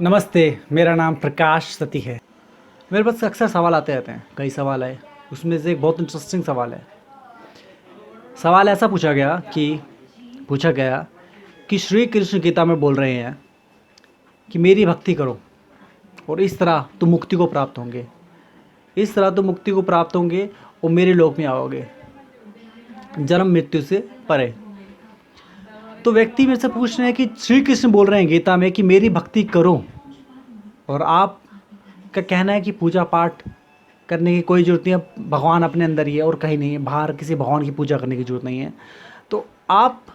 नमस्ते। मेरा नाम प्रकाश सती है। मेरे पास अक्सर सवाल आते रहते हैं, कई सवाल है। उसमें से एक बहुत इंटरेस्टिंग सवाल है। सवाल ऐसा पूछा गया कि श्री कृष्ण गीता में बोल रहे हैं कि मेरी भक्ति करो और इस तरह तुम मुक्ति को प्राप्त होंगे, इस तरह तुम मुक्ति को प्राप्त होंगे और मेरे लोक में आओगे, जन्म मृत्यु से परे। तो व्यक्ति मेरे से पूछ रहे हैं कि श्री कृष्ण बोल रहे हैं गीता में कि मेरी भक्ति करो, और आप का कहना है कि पूजा पाठ करने की कोई ज़रूरत नहीं है, भगवान अपने अंदर ही है और कहीं नहीं है, बाहर किसी भगवान की पूजा करने की ज़रूरत नहीं है। तो आप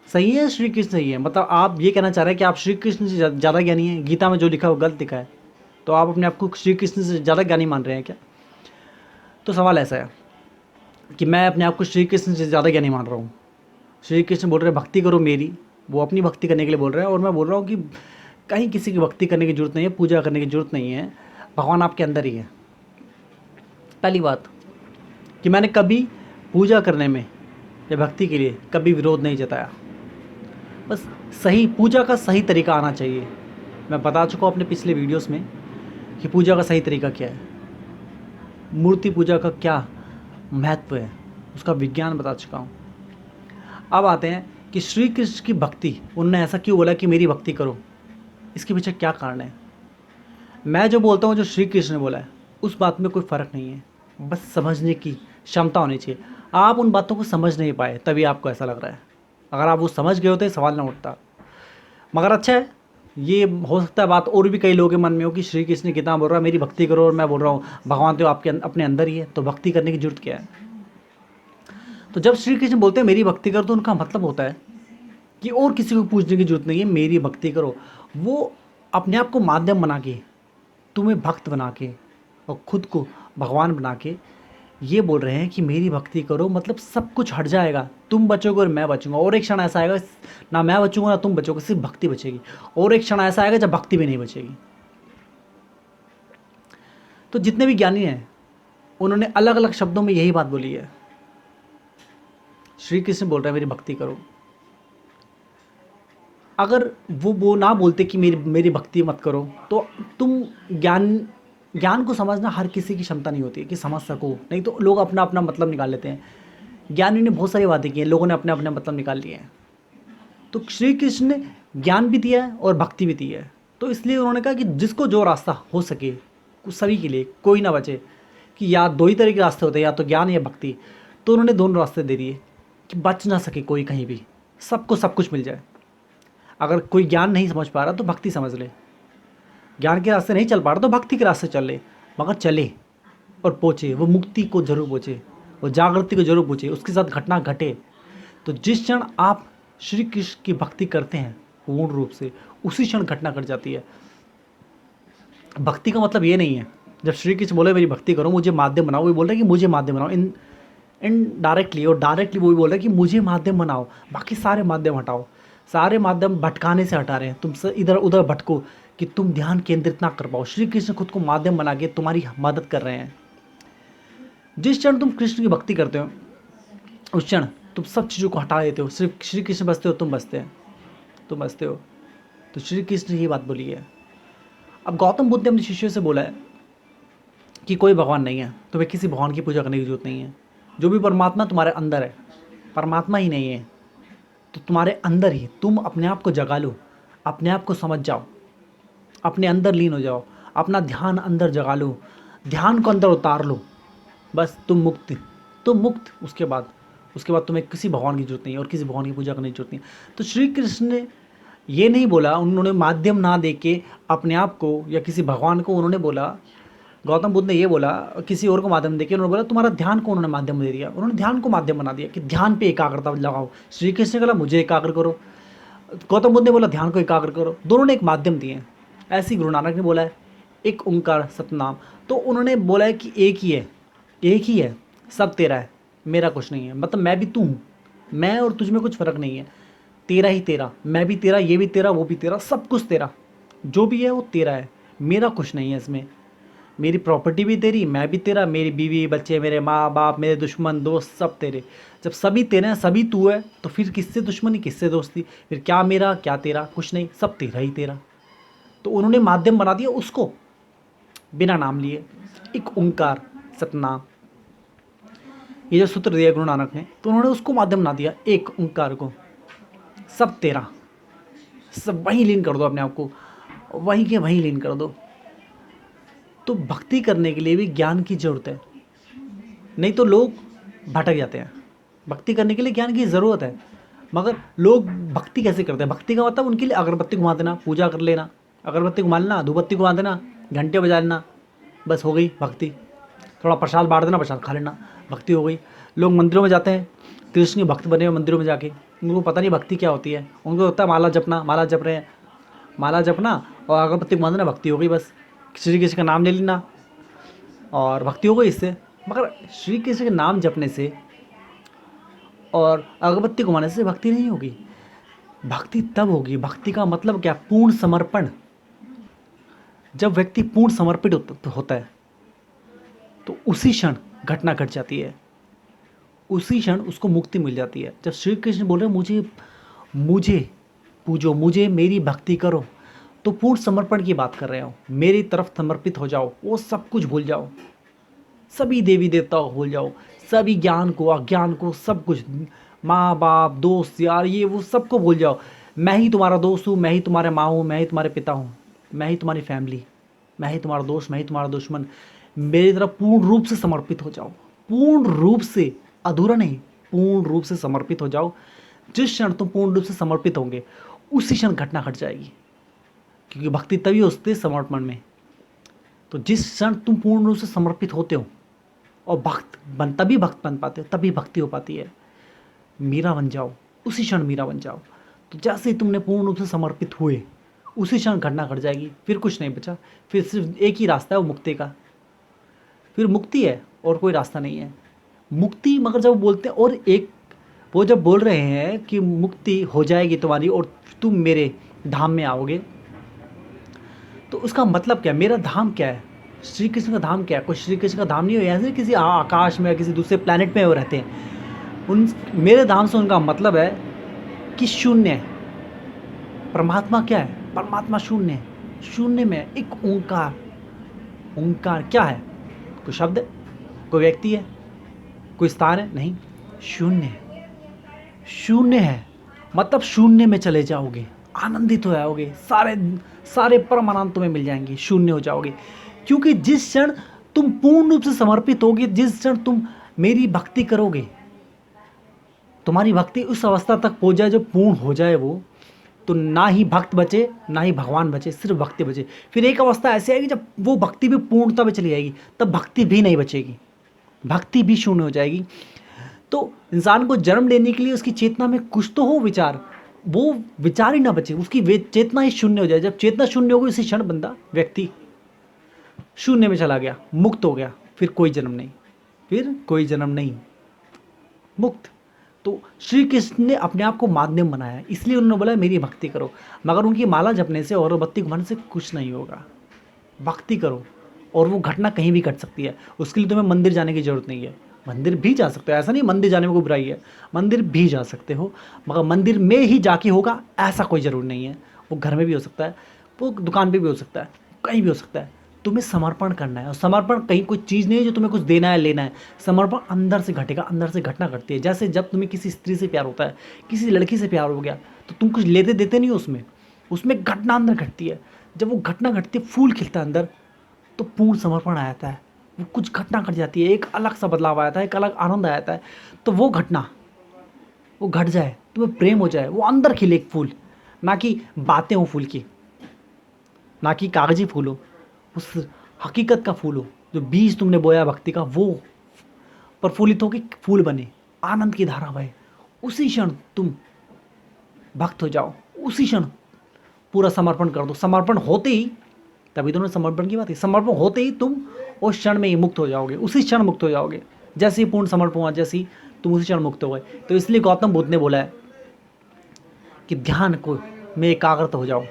सही है, श्री कृष्ण सही है? मतलब आप ये कहना चाह रहे हैं कि आप श्री कृष्ण से ज़्यादा ज्ञानी हैं, गीता में जो लिखा है वो गलत लिखा है, तो आप अपने आप को श्री कृष्ण से ज़्यादा ज्ञानी मान रहे हैं क्या? तो सवाल ऐसा है कि मैं अपने आप को श्री कृष्ण से ज़्यादा ज्ञानी मान रहा हूँ। श्री कृष्ण बोल रहे हैं भक्ति करो मेरी, वो अपनी भक्ति करने के लिए बोल रहे हैं, और मैं बोल रहा हूँ कि कहीं किसी की भक्ति करने की ज़रूरत नहीं है, पूजा करने की ज़रूरत नहीं है, भगवान आपके अंदर ही है। पहली बात कि मैंने कभी पूजा करने में या भक्ति के लिए कभी विरोध नहीं जताया। बस सही पूजा का सही तरीका आना चाहिए। मैं बता चुका हूँ अपने पिछले वीडियोस में कि पूजा का सही तरीका क्या है, मूर्ति पूजा का क्या महत्व है, उसका विज्ञान बता चुका हूँ। अब आते हैं कि श्री कृष्ण की भक्ति, उन्होंने ऐसा क्यों बोला कि मेरी भक्ति करो, इसके पीछे क्या कारण है? मैं जो बोलता हूँ, जो श्री कृष्ण ने बोला है, उस बात में कोई फ़र्क नहीं है, बस समझने की क्षमता होनी चाहिए। आप उन बातों को समझ नहीं पाए तभी आपको ऐसा लग रहा है। अगर आप वो समझ गए होते सवाल ना उठता। मगर अच्छा है, ये हो सकता है बात और भी कई लोगों के मन में हो कि श्री कृष्ण कितना बोल रहा है मेरी भक्ति करो, और मैं बोल रहा हूँ भगवान तो आपके अपने अंदर ही है, तो भक्ति करने की जरूरत क्या है? तो जब श्री कृष्ण बोलते हैं मेरी भक्ति करो, तो उनका मतलब होता है कि और किसी को पूछने की जरूरत नहीं है, मेरी भक्ति करो। वो अपने आप को माध्यम बना के, तुम्हें भक्त बना के और खुद को भगवान बना के ये बोल रहे हैं कि मेरी भक्ति करो, मतलब सब कुछ हट जाएगा, तुम बचोगे और मैं बचूंगा। और एक क्षण ऐसा आएगा ना मैं बचूंगा ना तुम बचोगे, सिर्फ भक्ति बचेगी। और एक क्षण ऐसा आएगा जब भक्ति भी नहीं बचेगी। तो जितने भी ज्ञानी हैं उन्होंने अलग अलग शब्दों में यही बात बोली है। श्री कृष्ण बोल रहे हैं मेरी भक्ति करो। अगर वो ना बोलते कि मेरी भक्ति मत करो, तो तुम ज्ञान को समझना हर किसी की क्षमता नहीं होती है कि समझ सको, नहीं तो लोग अपना अपना मतलब निकाल लेते हैं। ज्ञानी ने बहुत सारी बातें की हैं, लोगों ने अपने अपने मतलब निकाल लिए हैं। तो श्री कृष्ण ने ज्ञान भी दिया है और भक्ति भी दी है, तो इसलिए उन्होंने कहा कि जिसको जो रास्ता हो सके सभी के लिए, कोई ना बचे, कि या दो ही तरह के रास्ते होते हैं, या तो ज्ञान या भक्ति। तो उन्होंने दोनों रास्ते दे दिए कि बच ना सके कोई कहीं भी, सबको सब कुछ मिल जाए। अगर कोई ज्ञान नहीं समझ पा रहा तो भक्ति समझ ले, ज्ञान के रास्ते नहीं चल पा रहा तो भक्ति के रास्ते चल ले, मगर चले और पहुँचे, वो मुक्ति को जरूर पहुँचे, वो जागृति को जरूर पहुँचे, उसके साथ घटना घटे। तो जिस क्षण आप श्री कृष्ण की भक्ति करते हैं पूर्ण रूप से, उसी क्षण घटना घट जाती है। भक्ति का मतलब ये नहीं है जब श्री कृष्ण बोले मेरी भक्ति करो, मुझे माध्यम बनाओ, वो बोल रहे हैं कि मुझे माध्यम बनाओ, इनडायरेक्टली और डायरेक्टली वो भी बोल रहे हैं कि मुझे माध्यम बनाओ, बाकी सारे माध्यम हटाओ। सारे माध्यम भटकाने से हटा रहे हैं, तुम इधर उधर भटको कि तुम ध्यान केंद्रित ना कर पाओ। श्री कृष्ण खुद को माध्यम बना के तुम्हारी मदद कर रहे हैं। जिस क्षण तुम कृष्ण की भक्ति करते हो, उस क्षण तुम सब चीज़ों को हटा देते हो, सिर्फ श्री कृष्ण बसते हो, तुम बसते हो। तो श्री कृष्ण ने ये बात बोली है। अब गौतम बुद्ध ने अपने शिष्यों से बोला है कि कोई भगवान नहीं है, तुम्हें किसी भगवान की पूजा करने की जरूरत नहीं है। जो भी परमात्मा तुम्हारे अंदर है, परमात्मा ही नहीं है तो तुम्हारे अंदर ही, तुम अपने आप को जगा लो, अपने आप को समझ जाओ, अपने अंदर लीन हो जाओ, अपना ध्यान अंदर जगा लो, ध्यान को अंदर उतार लो, बस तुम मुक्त। उसके बाद तुम्हें किसी भगवान की जरूरत नहीं है और किसी भगवान की पूजा करने की जरूरत नहीं। तो श्री कृष्ण ने ये नहीं बोला, उन्होंने माध्यम ना दे के अपने आप को या किसी भगवान को, उन्होंने बोला, गौतम बुद्ध ने ये बोला किसी और को माध्यम देके, उन्होंने बोला तुम्हारा ध्यान को उन्होंने माध्यम दे दिया, उन्होंने ध्यान को माध्यम बना दिया कि ध्यान पे एकाग्रता लगाओ। श्री कृष्ण ने बोला मुझे एकाग्र करो, गौतम बुद्ध ने बोला ध्यान को एकाग्र करो, दोनों ने एक माध्यम दिए हैं। ऐसे ही गुरु नानक ने बोला है एक ओंकार सतनाम, तो उन्होंने बोला है कि एक ही है, सब तेरा है, मेरा कुछ नहीं है। मतलब मैं भी तू हूँ, मैं और तुझ में कुछ फ़र्क नहीं है, तेरा ही तेरा, मैं भी तेरा, ये भी तेरा, वो भी तेरा, सब कुछ तेरा, जो भी है वो तेरा है, मेरा कुछ नहीं है इसमें। मेरी प्रॉपर्टी भी तेरी, मैं भी तेरा, मेरी बीवी बच्चे, मेरे माँ बाप, मेरे दुश्मन दोस्त, सब तेरे। जब सभी तेरे हैं, सभी तू है, तो फिर किससे दुश्मनी, किससे दोस्ती? फिर क्या मेरा क्या तेरा? कुछ नहीं, सब तेरा ही तेरा। तो उन्होंने माध्यम बना दिया उसको, बिना नाम लिए, एक ओंकार सतनाम, ये जो सूत्र दिया गुरु नानक ने, तो उन्होंने उसको माध्यम बना दिया, एक ओंकार को, सब तेरा, सब वहीं लीन कर दो अपने आप को, वहीं के वहीं लीन कर दो। तो भक्ति करने के लिए भी ज्ञान की जरूरत है, नहीं तो लोग भटक जाते हैं। भक्ति करने के लिए ज्ञान की ज़रूरत है, मगर लोग भक्ति कैसे करते हैं? भक्ति का मतलब उनके लिए अगरबत्ती घुमा देना, पूजा कर लेना, अगरबत्ती घुमा लेना, धूपबत्ती घुमा देना, घंटे बजा लेना, बस हो गई भक्ति। थोड़ा प्रसाद बांट देना, प्रसाद खा लेना, भक्ति हो गई। लोग मंदिरों में जाते हैं, कृष्ण के भक्त बने हुए मंदिरों में जाके, उनको पता नहीं भक्ति क्या होती है। उनको होता है माला जपना, माला जप रहे हैं, माला जपना और अगरबत्ती घुमा देना, भक्ति हो गई। बस श्री कृष्ण का नाम ले लेना और भक्ति हो गई इससे। मगर श्री कृष्ण के नाम जपने से और अगरबत्ती घुमाने से भक्ति नहीं होगी। भक्ति तब होगी, भक्ति का मतलब क्या? पूर्ण समर्पण। जब व्यक्ति पूर्ण समर्पित होता है तो उसी क्षण घटना घट जाती है, उसी क्षण उसको मुक्ति मिल जाती है। जब श्री कृष्ण बोल रहे मुझे मुझे पूजो, मुझे मेरी भक्ति करो, तो पूर्ण समर्पण की बात कर रहे हो। मेरी तरफ समर्पित हो जाओ, वो सब कुछ भूल जाओ, सभी देवी देवताओं को भूल जाओ, सभी ज्ञान को अज्ञान को, सब कुछ, माँ बाप दोस्त यार ये वो सबको भूल जाओ। मैं ही तुम्हारा दोस्त हूँ, मैं ही तुम्हारे माँ हूँ, मैं ही तुम्हारे पिता हूँ, मैं ही तुम्हारी फैमिली, मैं ही तुम्हारा दोस्त, मैं ही तुम्हारा दुश्मन। मेरी तरफ पूर्ण रूप से समर्पित हो जाओ, पूर्ण रूप से, अधूरा नहीं, पूर्ण रूप से समर्पित हो जाओ। जिस क्षण तुम पूर्ण रूप से समर्पित होंगे उसी क्षण घटना घट जाएगी, क्योंकि भक्ति तभी होती है समर्पण में। तो जिस क्षण तुम पूर्ण रूप से समर्पित होते हो और तभी भक्त बन पाते हो, तभी भक्ति हो पाती है। मीरा बन जाओ, उसी क्षण मीरा बन जाओ। तो जैसे ही तुमने पूर्ण रूप से समर्पित हुए उसी क्षण घटना घट जाएगी, फिर कुछ नहीं बचा, फिर सिर्फ एक ही रास्ता है वो मुक्ति का। फिर मुक्ति है और कोई रास्ता नहीं है। मुक्ति, मगर जब बोलते हैं और एक वो जब बोल रहे हैं कि मुक्ति हो जाएगी तुम्हारी और तुम मेरे धाम में आओगे, तो उसका मतलब क्या? मेरा धाम क्या है? श्री कृष्ण का धाम क्या है? कोई श्री कृष्ण का धाम नहीं हो, ऐसे किसी आकाश में या किसी दूसरे प्लैनेट में वो रहते हैं। उन मेरे धाम से उनका मतलब है कि शून्य है। परमात्मा क्या है? परमात्मा शून्य है, शून्य में एक ओंकार। ओंकार क्या है? कोई शब्द है, कोई व्यक्ति है, कोई स्थान है? नहीं, शून्य है। शून्य है मतलब शून्य में चले जाओगे, आनंदित हो जाओगे, सारे परम आनंद तुम्हें मिल जाएंगे, शून्य हो जाओगे। क्योंकि जिस क्षण तुम पूर्ण रूप से समर्पित होगे, जिस क्षण तुम मेरी भक्ति करोगे, तुम्हारी भक्ति उस अवस्था तक पहुंच जाए जो पूर्ण हो जाए वो, तो ना ही भक्त बचे ना ही भगवान बचे, सिर्फ भक्ति बचे। फिर एक अवस्था ऐसी आएगी जब वो भक्ति भी पूर्णता में चली जाएगी, तब भक्ति भी नहीं बचेगी, भक्ति भी शून्य हो जाएगी। तो इंसान को जन्म लेने के लिए उसकी चेतना में कुछ तो हो विचार, वो विचार ही ना बचे, उसकी चेतना ही शून्य हो जाए। जब चेतना शून्य होगी उसी क्षण बंदा, व्यक्ति शून्य में चला गया, मुक्त हो गया, फिर कोई जन्म नहीं, फिर कोई जन्म नहीं, मुक्त। तो श्री कृष्ण ने अपने आप को माध्यम बनाया, इसलिए उन्होंने बोला मेरी भक्ति करो। मगर उनकी माला जपने से और बत्ती घुमाने से कुछ नहीं होगा। भक्ति करो और वो घटना कहीं भी घट सकती है। उसके लिए तुम्हें मंदिर जाने की जरूरत नहीं है, मंदिर भी जा सकते हो, ऐसा नहीं मंदिर जाने में कोई बुराई है, मंदिर भी जा सकते हो, मगर मंदिर में ही जाके होगा ऐसा कोई ज़रूरी नहीं है। वो घर में भी हो सकता है, वो दुकान पे भी हो सकता है, कहीं भी हो सकता है। तुम्हें समर्पण करना है, और समर्पण कहीं कोई चीज़ नहीं है जो तुम्हें कुछ देना है लेना है। समर्पण अंदर से घटेगा, अंदर से घटना घटती है। जैसे जब तुम्हें किसी स्त्री से प्यार होता है, किसी लड़की से प्यार हो गया, तो तुम कुछ लेते देते नहीं हो उसमें घटना अंदर घटती है। जब वो घटना घटती है, फूल खिलता है अंदर, तो पूर्ण समर्पण आ जाता है। वो कुछ घटना घट जाती है, एक अलग सा बदलाव आ जाता है, एक अलग आनंद आ जाता है। तो वो घटना वो घट जाए, तुम्हें प्रेम हो जाए, वो अंदर खिले एक फूल, ना कि बातें हो फूल की, ना कि कागजी फूल हो, उस हकीकत का फूल हो, जो बीज तुमने बोया भक्ति का, वो प्रफुल्लित होकर फूल बने, आनंद की धारा बहे। उसी क्षण तुम भक्त हो जाओ, उसी क्षण पूरा समर्पण कर दो। समर्पण होते ही, तभी तो समर्पण की बात है, समर्पण होते ही तुम उस क्षण में ही मुक्त हो जाओगे, उसी क्षण मुक्त हो जाओगे। जैसे ही पूर्ण समर्पण हुआ, जैसे ही तुम उसी क्षण मुक्त हो गए। तो इसलिए गौतम बुद्ध ने बोला है कि ध्यान को में एकाग्रता हो जाओ,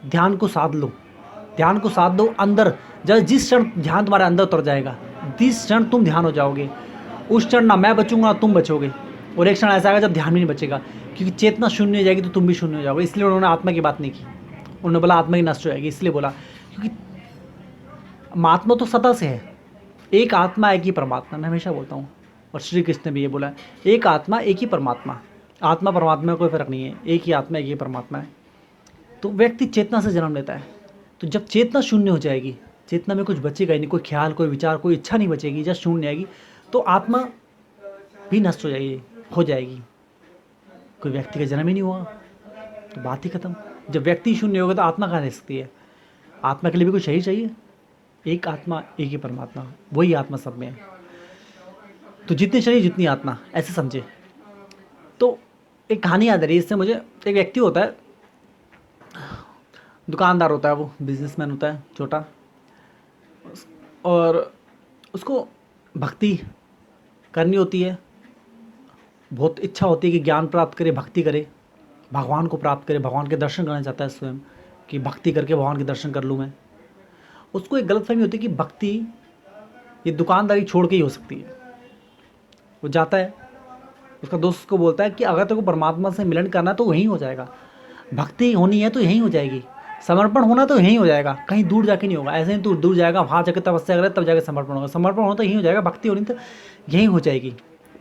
ध्यान को साध लो, ध्यान को साध दो अंदर। जब जिस क्षण ध्यान तुम्हारे अंदर उतर जाएगा, जिस क्षण तुम ध्यान हो जाओगे, उस क्षण ना मैं बचूंगा ना तुम बचोगे। और एक क्षण ऐसा आएगा जब ध्यान भी नहीं बचेगा, क्योंकि चेतना शून्य हो जाएगी तो तुम भी शून्य हो जाओगे। इसलिए उन्होंने आत्मा की बात नहीं की, उन्होंने बोला आत्मा ही नष्ट हो जाएगी, इसलिए बोला क्योंकि आत्मा तो सदा से है, एक आत्मा एक ही परमात्मा, मैं हमेशा बोलता हूँ। और श्री कृष्ण ने भी ये बोला है, एक आत्मा एक ही परमात्मा, आत्मा परमात्मा में कोई फ़र्क नहीं है, एक ही आत्मा एक ही परमात्मा है। तो व्यक्ति चेतना से जन्म लेता है, तो जब चेतना शून्य हो जाएगी, चेतना में कुछ बचेगा ही नहीं, कोई ख्याल, कोई विचार, कोई इच्छा नहीं बचेगी, जब शून्य आएगी तो आत्मा भी नष्ट हो जाएगी, कोई व्यक्ति का जन्म ही नहीं हुआ, तो बात ही खत्म। जब व्यक्ति शून्य होगा तो आत्मा कहाँ रह सकती है? आत्मा के लिए भी कुछ शरीर चाहिए, एक आत्मा एक ही परमात्मा, वही आत्मा सब में है। तो जितने शरीर जितनी आत्मा, ऐसे समझे। तो एक कहानी याद आ रही है इससे मुझे। एक व्यक्ति होता है, दुकानदार होता है, वो बिजनेसमैन होता है छोटा, और उसको भक्ति करनी होती है, बहुत इच्छा होती है कि ज्ञान प्राप्त करे, भक्ति करे, भगवान को प्राप्त करे, भगवान के दर्शन करना चाहता है स्वयं, कि भक्ति करके भगवान के दर्शन कर लूँ मैं। उसको एक गलतफहमी होती है कि भक्ति ये दुकानदारी छोड़ के ही हो सकती है। वो जाता है, उसका दोस्त उसको बोलता है कि अगर तेरे को परमात्मा से मिलन करना है तो वहीं हो जाएगा, भक्ति होनी है तो यहीं हो जाएगी, समर्पण होना तो यहीं हो जाएगा, कहीं दूर जाके नहीं होगा। ऐसे नहीं तू दूर जाएगा, वहाँ जाकर तपस्या करे तब जाके समर्पण होगा, समर्पण होना तो यहीं हो जाएगा, भक्ति होनी तो यहीं हो जाएगी,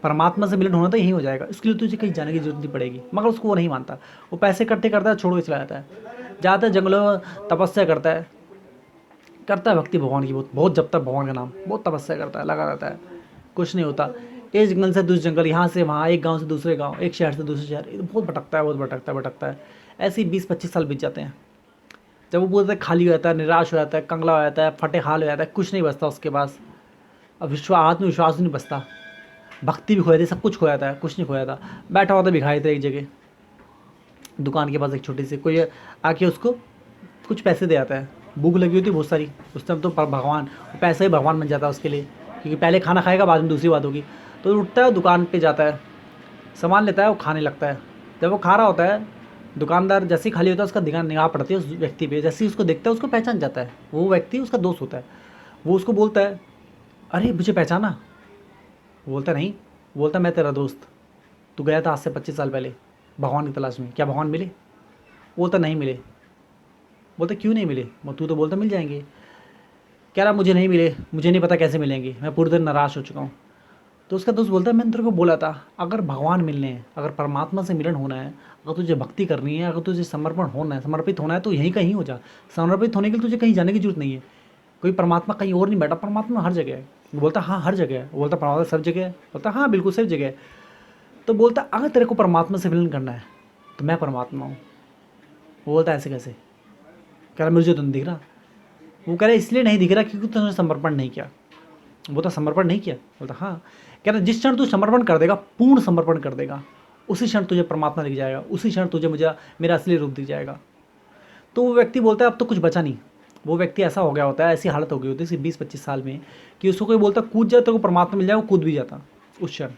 परमात्मा से मिलन होना तो यहीं हो जाएगा, इसके लिए तुझे कहीं जाने की जरूरत नहीं पड़ेगी। मगर उसको वो नहीं मानता, वो पैसे करते करता है, छोड़ के चला जाता है, जाता है जंगलों में तपस्या करता है भक्ति भगवान की, बहुत जब तक भगवान का नाम, बहुत तपस्या करता है, लगा रहता है, कुछ नहीं होता। एक जंगल से दूसरे जंगल, यहाँ से वहाँ, एक गांव से दूसरे गांव, एक शहर से दूसरे शहर, बहुत भटकता है। ऐसे ही 20-25 साल बीत जाते हैं। जब वो पूरा खाली हो जाता है, निराश हो जाता है, कंगला हो जाता है, फटे हाल हो जाता है, कुछ नहीं बचता उसके पास, अब आत्मविश्वास नहीं बचता, भक्ति भी खो जाती है, सब कुछ खो जाता है, कुछ नहीं खो जाता। बैठा हुआ था भिखारी था एक जगह, दुकान के पास एक छोटी सी, कोई आके उसको कुछ पैसे दे आता है, भूख लगी होती बहुत सारी उस टाइम, तो भगवान, पैसा ही भगवान बन जाता है उसके लिए, क्योंकि पहले खाना खाएगा बाद में दूसरी बात होगी। तो उठता है, दुकान पे जाता है, सामान लेता है, वो खाने लगता है। जब वो खा रहा होता है, दुकानदार जैसे ही खाली होता है उसका निगाह पड़ती है उस व्यक्ति पे, जैसे ही उसको देखता है उसको पहचान जाता है, वो व्यक्ति उसका दोस्त होता है। वो उसको बोलता है, अरे मुझे पहचाना? वो बोलता नहीं, बोलता मैं तेरा दोस्त, तू गया था आज से 25 साल पहले भगवान की तलाश में, क्या भगवान मिले? बोलता नहीं मिले। बोलते क्यों नहीं मिले? तू तो बोलता मिल जाएंगे। कह रहा मुझे नहीं मिले, मुझे नहीं पता कैसे मिलेंगे, मैं पूरी तरह निराश हो चुका हूँ। तो उसका दोस्त बोलता है मैंने तेरे को बोला था, अगर भगवान मिलने हैं, अगर परमात्मा से मिलन होना है, अगर तुझे भक्ति करनी है, अगर तुझे समर्पण होना है, समर्पित होना है, तो यहीं कहीं हो जा। समर्पित होने के लिए तुझे कहीं जाने की जरूरत नहीं है, कोई परमात्मा कहीं और नहीं बैठा, परमात्मा हर जगह है। वो बोलता हाँ हर जगह है। वो बोलता परमात्मा सब जगह है? बोलता हाँ बिल्कुल सब जगह है। तो बोलता अगर तेरे को परमात्मा से मिलन करना है तो मैं परमात्मा हूँ। वो बोलता ऐसे कैसे? कह रहा मुझे तो नहीं दिख रहा। वो कह रहा इसलिए नहीं दिख रहा क्योंकि तूने समर्पण नहीं किया। वो तो समर्पण नहीं किया। बोलता हाँ। कह रहा जिस क्षण तू समर्पण कर देगा, पूर्ण समर्पण कर देगा, उसी क्षण तुझे परमात्मा दिख जाएगा, उसी क्षण तुझे मुझे मेरा असली रूप दिख जाएगा। तो वो व्यक्ति बोलता है अब तो कुछ बचा नहीं। वो व्यक्ति ऐसा हो गया होता है, ऐसी हालत हो गई होती है 20-25 साल में कि उसको कोई बोलता कूद जाए तो परमात्मा मिल जाए, वो कूद भी जाता उस क्षण,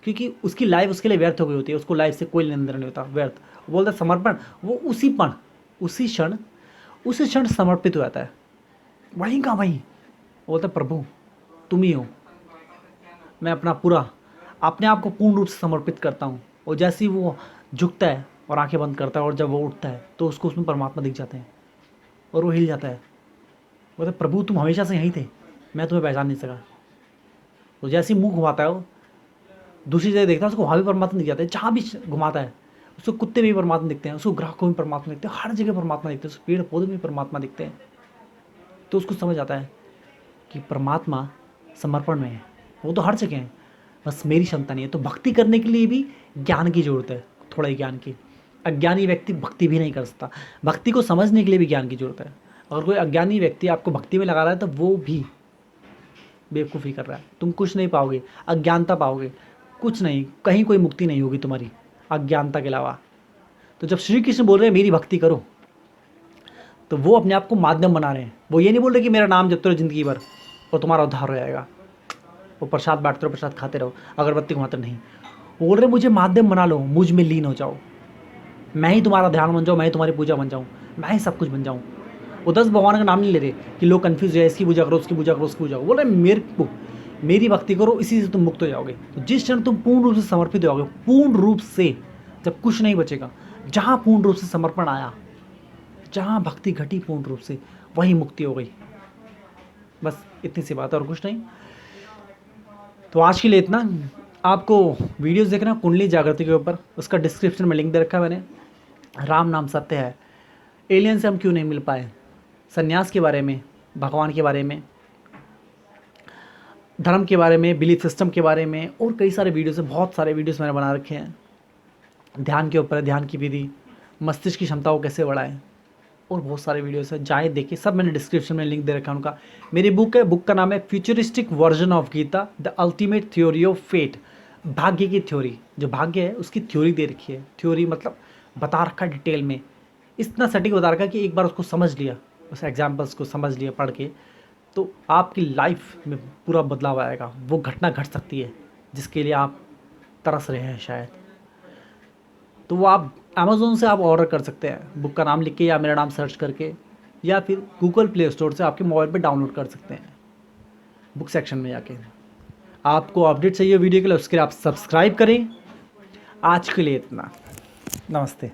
क्योंकि उसकी लाइफ उसके लिए व्यर्थ हो गई होती है, उसको लाइफ से कोई लेन देन नहीं होता, व्यर्थ। वो बोलता समर्पण, वो उसी क्षण समर्पित हो जाता है, वहीं का वहीं। वो बोलता प्रभु तुम ही हो, मैं अपने आप को पूर्ण रूप से समर्पित करता हूँ। और जैसे ही वो झुकता है और आंखें बंद करता है और जब वो उठता है तो उसको उसमें परमात्मा दिख जाते हैं और वो हिल जाता है। बोलते प्रभु तुम हमेशा से यहीं थे, मैं तुम्हें पहचान नहीं सका। तो जैसे ही मुंह घुमाता है वो दूसरी जगह देखता है, उसको वहाँ भी परमात्मा दिख जाता है। जहाँ भी घुमाता है उसको कुत्ते में भी परमात्मा दिखते हैं, उसको ग्राहकों में परमात्मा दिखते हैं, हर जगह परमात्मा दिखते हैं, उसको पेड़ पौधे में परमात्मा दिखते हैं। तो उसको समझ आता है कि परमात्मा समर्पण में है, वो तो हर जगह है, बस मेरी क्षमता नहीं है। तो भक्ति करने के लिए भी ज्ञान की जरूरत है, थोड़ा ही ज्ञान की। अज्ञानी व्यक्ति भक्ति भी नहीं कर सकता, भक्ति को समझने के लिए भी ज्ञान की जरूरत है। अगर कोई अज्ञानी व्यक्ति आपको भक्ति में लगा रहा है तो वो भी बेवकूफ़ी कर रहा है। तुम कुछ नहीं पाओगे, अज्ञानता पाओगे, कुछ नहीं, कहीं कोई मुक्ति नहीं होगी तुम्हारी अज्ञानता के अलावा। तो जब श्री कृष्ण बोल रहे हैं मेरी भक्ति करो, तो वो अपने आप को माध्यम बना रहे हैं। वो ये नहीं बोल रहे कि मेरा नाम जपते रहो जिंदगी भर और तुम्हारा उद्धार हो जाएगा, वो प्रसाद बांटते रहो, प्रसाद खाते रहो, अगरबत्ती घुमाते नहीं। बोल रहे मुझे माध्यम बना लो, मुझ में लीन हो जाओ, मैं ही तुम्हारा ध्यान बन जाऊँ, मैं ही तुम्हारी पूजा बन जाऊँ, मैं ही सब कुछ बन जाऊँ। वो 10 भगवान का नाम नहीं ले रहे कि लोग कन्फ्यूज है, इसकी पूजा करो, उसकी पूजा करो, उसकी पूजा करो। बोल रहे मेरी भक्ति करो, इसी से तुम मुक्त हो जाओगे। तो जिस क्षण तुम पूर्ण रूप से समर्पित हो जाओगे, पूर्ण रूप से, जब कुछ नहीं बचेगा, जहाँ पूर्ण रूप से समर्पण आया, जहाँ भक्ति घटी पूर्ण रूप से वहीं मुक्ति हो गई। बस इतनी सी बात है और कुछ नहीं। तो आज के लिए इतना। आपको वीडियोस देखना कुंडली जागृति के ऊपर, उसका डिस्क्रिप्शन में लिंक दे रखा है मैंने। राम नाम सत्य है, एलियन से हम क्यों नहीं मिल पाए, संन्यास के बारे में, भगवान के बारे में, धर्म के बारे में, बिलीफ सिस्टम के बारे में, और कई सारे वीडियोस हैं, बहुत सारे वीडियोस मैंने बना रखे हैं। ध्यान के ऊपर है, ध्यान की विधि, मस्तिष्क की क्षमता को कैसे बढ़ाएं, और बहुत सारे वीडियोस हैं, जाए देखिए। सब मैंने डिस्क्रिप्शन में लिंक दे रखा है उनका। मेरी बुक है, बुक का नाम है futuristic version of Gita, the ultimate theory of fate. भाग्य की थ्योरी, जो भाग्य है उसकी थ्योरी दे रखी है। थ्योरी मतलब बता रखा है डिटेल में, इतना सटीक बता रखा है कि एक बार उसको समझ लिया, उस एग्जाम्पल्स को समझ लिया पढ़ के, तो आपकी लाइफ में पूरा बदलाव आएगा। वो घटना घट सकती है जिसके लिए आप तरस रहे हैं शायद। तो वो आप अमेज़ोन से आप ऑर्डर कर सकते हैं, बुक का नाम लिख के या मेरा नाम सर्च करके, या फिर गूगल प्ले स्टोर से आपके मोबाइल पे डाउनलोड कर सकते हैं, बुक सेक्शन में जाके। आपको अपडेट चाहिए वीडियो के लिए, उसके लिए आप सब्सक्राइब करें। आज के लिए इतना, नमस्ते।